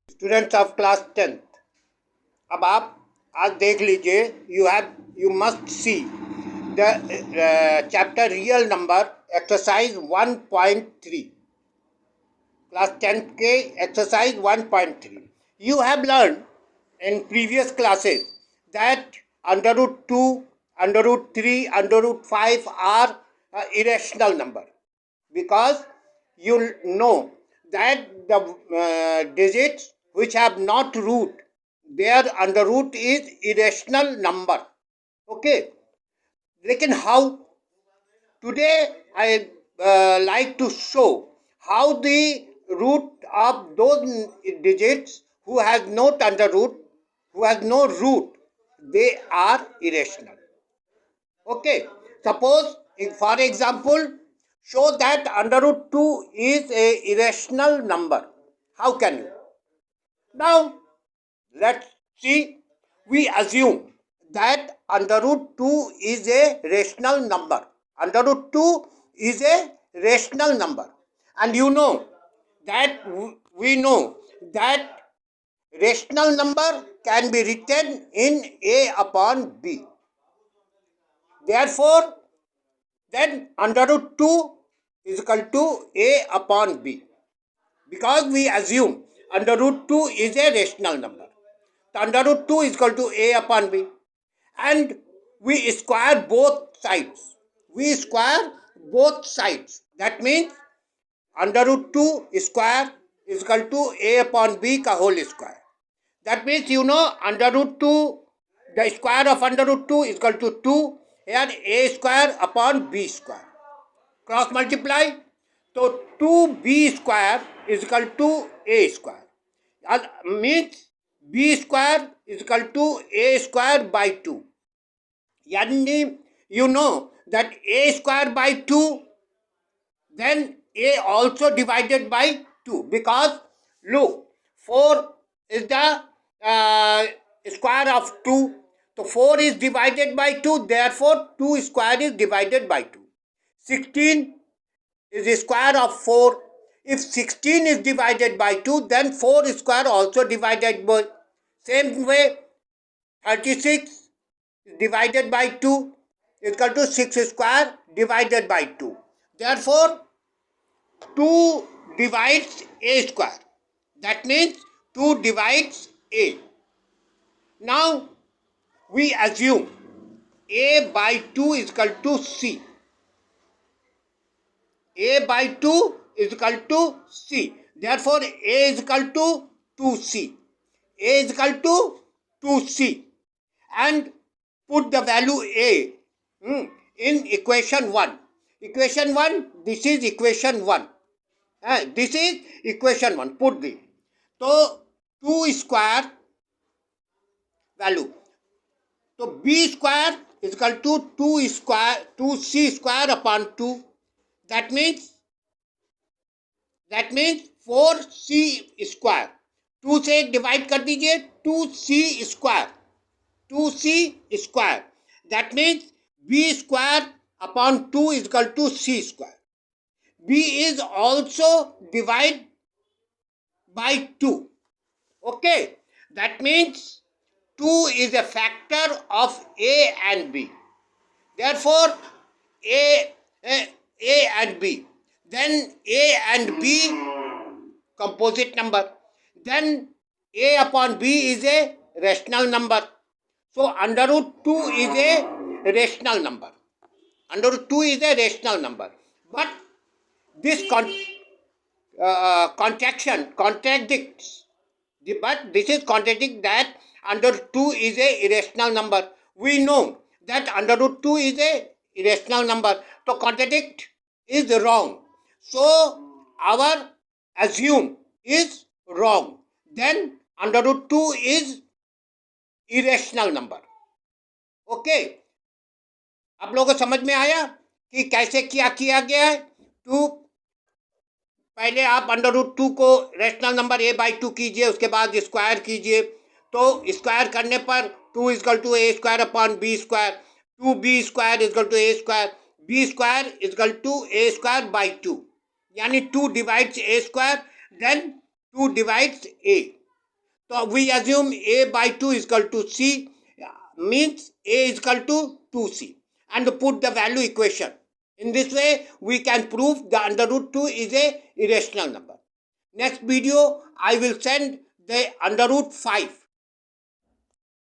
Students of class 10th, अब आप आज देख लीजिए. You must see the chapter real number exercise 1.3, class 10th के exercise 1.3. You have learned in previous classes that under root 2, under root 3, under root 5 are irrational number, because you know that the digits which have not root, their under root is irrational number. Okay, लेकिन how? Today I like to show how the root of those digits who has no under root, who has no root, they are irrational. Okay, suppose for example, show that under root 2 is a irrational number. How can you? Now let's see. We assume that under root 2 is a rational number. Under root 2 is a rational number, and you know that we know that rational number can be written in a upon b. Therefore, then under root 2 is equal to a upon b, because we assume under root 2 is a rational number. So under root 2 is equal to a upon b, and we square both sides. We square both sides. That means under root 2 square is equal to a upon b ka whole square. That means you know under root 2, the square of under root 2 is equal to 2, and a square upon b square. Cross multiply, so 2b square is equal to a square. That means b square is equal to a square by 2. Yani you know that a square by 2, then a also divided by 2, because look, 4 is the square of 2. So 4 is divided by 2, therefore 2 square is divided by 2. 16 is the square of 4. If 16 is divided by 2, then 4 square also divided by. Same way, 36 is divided by 2 is equal to 6 square divided by 2. Therefore, 2 divides a square. That means 2 divides a. Now, we assume a by 2 is equal to c. A by 2 is equal to c. Therefore, a is equal to 2c. A is equal to 2c. And put the value a in equation 1. Equation 1, this is equation 1. This is equation 1. Put this. So, 2 square value. So, b square is equal to 2c square upon 2. That means 4c square. 2 से divide कर दीजिए, 2c square. 2c square. That means b square upon 2 is equal to c square. b is also divided by 2. Okay. That means 2 is a factor of a and b. Therefore, a and b. Then a and b composite number. Then a upon b is a rational number. So under root 2 is a rational number. Under root 2 is a rational number. But this contraction contradicts. But this is contradicting that under 2 is a irrational number. We know that under root 2 is a irrational number. So contradict is wrong. So our assume is wrong. Then under root 2 is irrational number. Okay. आप लोगों को समझ में आया कि कैसे क्या किया गया है? टू पहले आप अंडर रूट 2 को रेशनल नंबर a बाई 2 कीजिए, उसके बाद स्क्वायर कीजिए. तो स्क्वायर करने पर 2 equal to a square upon b square. 2b square equal to a square. b square equal to a square by 2. यानी 2 divides a square, then 2 divides a. So we assume a by 2 is equal to c, means a is equal to 2c, and put the value equation. In this way, we can prove the under root 2 is a irrational number. Next video, I will send the under root 5.